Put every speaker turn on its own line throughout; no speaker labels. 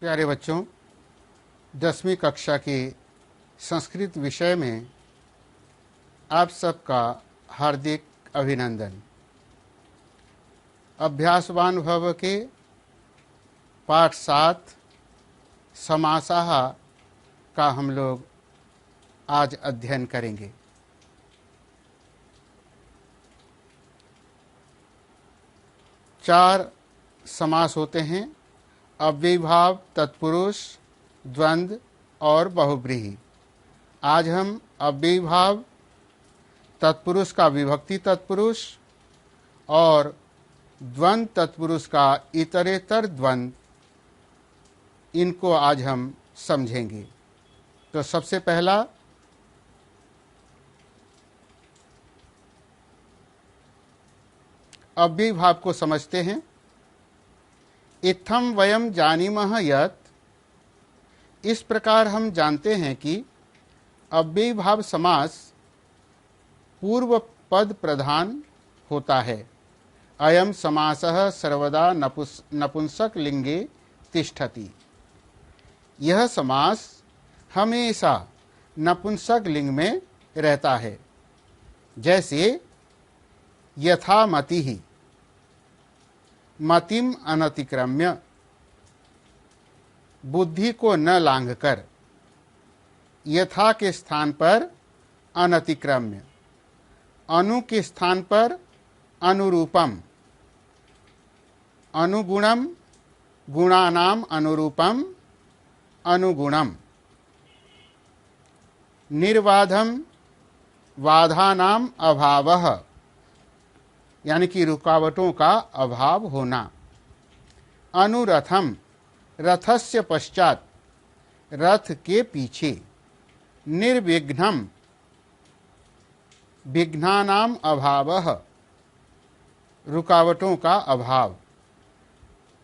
प्यारे बच्चों, 10वीं कक्षा के संस्कृत विषय में आप सबका हार्दिक अभिनंदन। अभ्यासवान भव के पाठ 7 समासः का हम लोग आज अध्ययन करेंगे। चार समास होते हैं: अव्ययीभाव, तत्पुरुष, द्वंद्व और बहुव्रीहि। आज हम अव्ययीभाव, तत्पुरुष का विभक्ति तत्पुरुष और द्वंद्व तत्पुरुष का इतरेतर द्वंद्व, इनको आज हम समझेंगे। तो सबसे पहला अव्ययीभाव को समझते हैं। इत्थम वयम जानीमः यत्, इस प्रकार हम जानते हैं कि अव्ययीभाव समास पूर्व पद प्रधान होता है। अयम समासः सर्वदा नपुंसक लिंगे तिष्ठति। यह समास हमेशा नपुंसक लिंग में रहता है। जैसे यथा मतिः, मतिम अनतिक्रम्य, बुद्धि को न लांघकर। यथा के स्थान पर अनतिक्रम्य, अनु के स्थान पर अनुरूपम, अनुगुणम, गुणानाम अनुरूपम, अनुगुणम। निर्बाधम, बाधानाम अभावः, यानी कि रुकावटों का अभाव होना। अनुरथम, रथस्य पश्चात, रथ के पीछे। निर्विघ्नम, विघ्नानाम अभावः, रुकावटों का अभाव।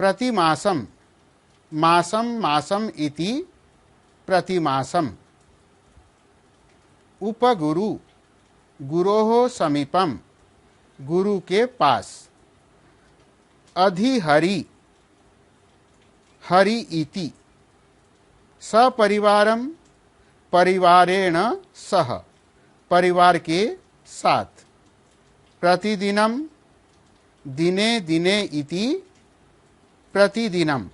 प्रतिमासम, मासम मासम इति प्रतिमासम। उपगुरु, गुरोः समीपम, गुरु के पास। अधिहरि, हरि इति। सपरिवारम, परिवारेण सह, परिवार के साथ। प्रतिदिनम, दिने दिने इति प्रतिदिनम।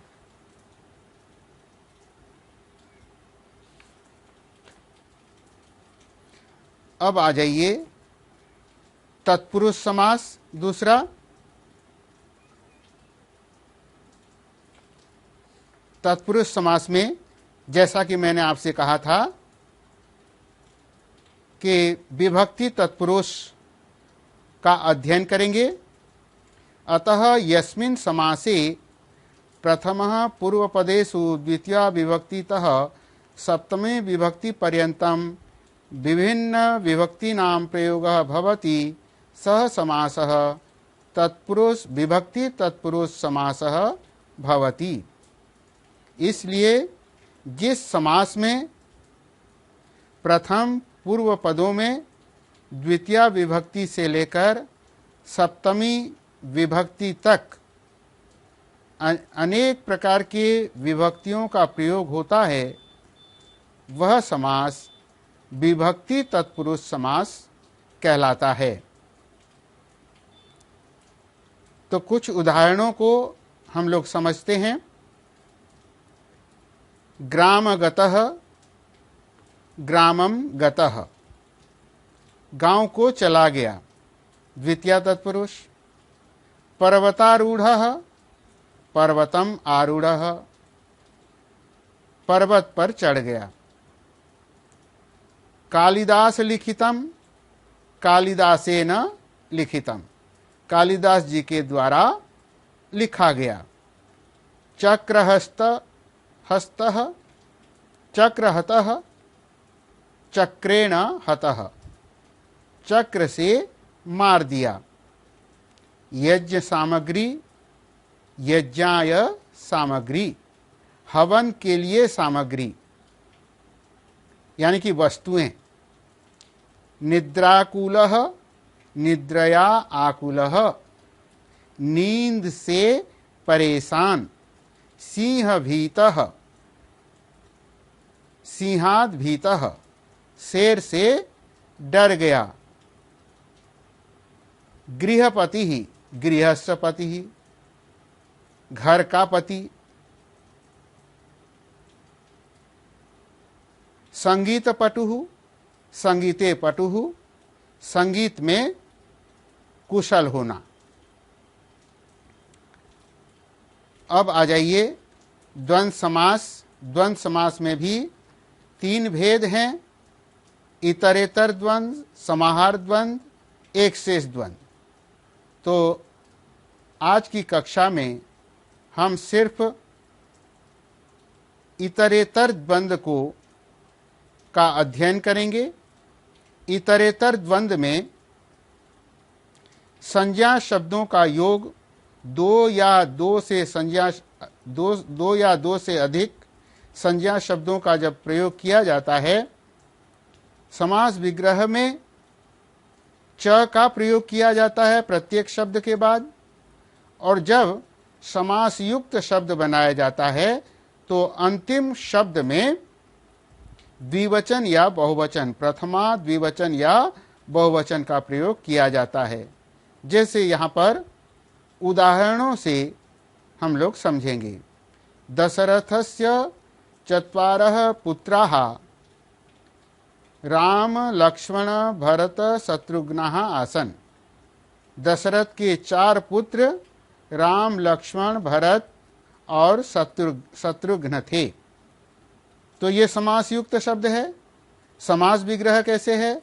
अब आ जाइए तत्पुरुष समास दूसरा। तत्पुरुष समास में जैसा कि मैंने आपसे कहा था कि विभक्ति तत्पुरुष का अध्ययन करेंगे। अतः यस्मिन् समासे प्रथमः पूर्वपदेषु द्वितीया विभक्तितः सप्तमी विभक्ति पर्यन्तं विभिन्न विभक्तीनां प्रयोगः भवति, सह समासः तत्पुरुष विभक्ति तत्पुरुष समासः भवति। इसलिए जिस समास में प्रथम पूर्व पदों में द्वितीय विभक्ति से लेकर सप्तमी विभक्ति तक अनेक प्रकार के विभक्तियों का प्रयोग होता है, वह समास विभक्ति तत्पुरुष समास कहलाता है। तो कुछ उदाहरणों को हम लोग समझते हैं। ग्रामगतः, ग्रामम गतः, गांव को चला गया, द्वितीय तत्पुरुष। पर्वतारूढ़ः, पर्वतम आरूढ़ः, पर्वत पर चढ़ गया। कालिदास लिखितम, कालिदासेन लिखितम, कालिदास जी के द्वारा लिखा गया। चक्रहस्त, हस्तः, चक्रहतः, चक्रेण हतः, चक्र से मार दिया। यज्ञ सामग्री, यज्ञाय सामग्री, हवन के लिए सामग्री, यानी कि वस्तुएं। निद्राकुलः, निद्रया आकुलः, नींद से परेशान, सिंह भीतः, सिंहाद भीतः, शेर से डर गया। गृहपति ही, गृहस्थ पति ही, घर का पति। संगीत पटुहु, संगीते पटुहु, संगीत में कुशल होना। अब आ जाइए द्वंद्व समास। द्वंद्व समास में भी 3 भेद हैं, इतरेतर द्वंद्व, समाहार द्वंद्व, एक शेष द्वंद्व। तो आज की कक्षा में हम सिर्फ इतरेतर द्वंद्व का अध्ययन करेंगे। इतरेतर द्वंद्व में संज्ञा शब्दों का योग दो या दो से अधिक संज्ञा शब्दों का जब प्रयोग किया जाता है, समास विग्रह में च का प्रयोग किया जाता है प्रत्येक शब्द के बाद, और जब समास युक्त शब्द बनाया जाता है तो अंतिम शब्द में द्विवचन या बहुवचन, प्रथमा द्विवचन या बहुवचन का प्रयोग किया जाता है। जैसे यहाँ पर उदाहरणों से हम लोग समझेंगे। दशरथस्य 4 पुत्राः राम लक्ष्मण भरत शत्रुघ्नः आसन। दशरथ के 4 पुत्र राम, लक्ष्मण, भरत और शत्रुघ्न थे। तो ये समास युक्त शब्द है। समास विग्रह कैसे है?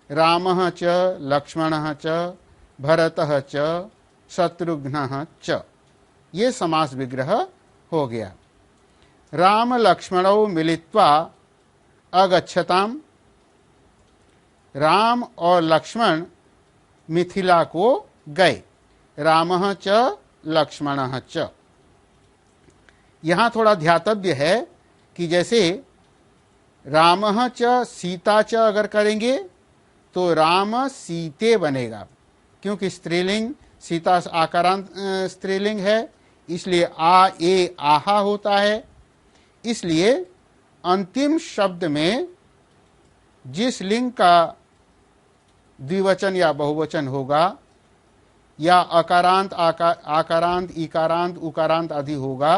रामः च, लक्ष्मणः च, भरतः च, शत्रुघ्नः च। ये समास विग्रह हो गया। राम लक्ष्मणौ मिलित्वा अगच्छताम। राम और लक्ष्मण मिथिला को गए। रामः च, लक्ष्मणः च। यहाँ थोड़ा ध्यातव्य है कि जैसे रामः च, सीता च अगर करेंगे तो राम सीते बनेगा, क्योंकि स्त्रीलिंग सीता आकारांत स्त्रीलिंग है, इसलिए आ ए आहा होता है। इसलिए अंतिम शब्द में जिस लिंग का द्विवचन या बहुवचन होगा, या अकारांत, आकारांत, इकारांत, उकारांत आदि होगा,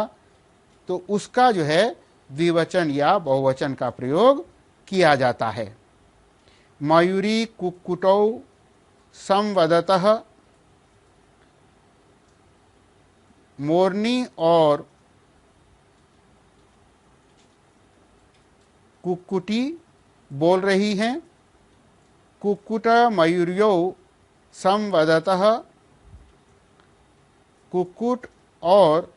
तो उसका जो है द्विवचन या बहुवचन का प्रयोग किया जाता है। मयूरी कुक्कुटौ संवदतः। मोरनी और कुक्कुटी बोल रही हैं। कुक्कुट मयूर्यौ संवदतः। कुक्कुट और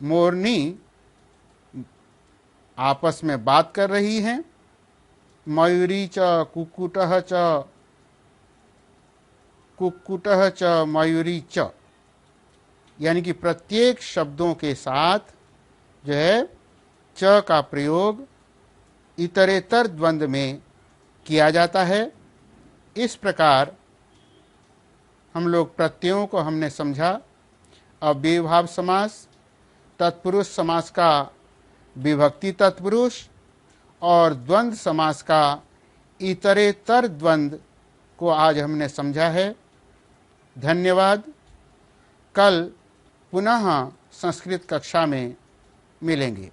मोरनी आपस में बात कर रही हैं। मयूरी च कुक्कुटः च, कुक्कुटः च मयूरी च, यानी कि प्रत्येक शब्दों के साथ जो है च का प्रयोग इतरेतर द्वंद्व में किया जाता है। इस प्रकार हम लोग प्रत्ययों को हमने समझा। अव्ययीभाव समास, तत्पुरुष समास का विभक्ति तत्पुरुष और द्वंद्व समास का इतरेतर द्वंद्व को आज हमने समझा है। धन्यवाद। कल पुनः संस्कृत कक्षा में मिलेंगे।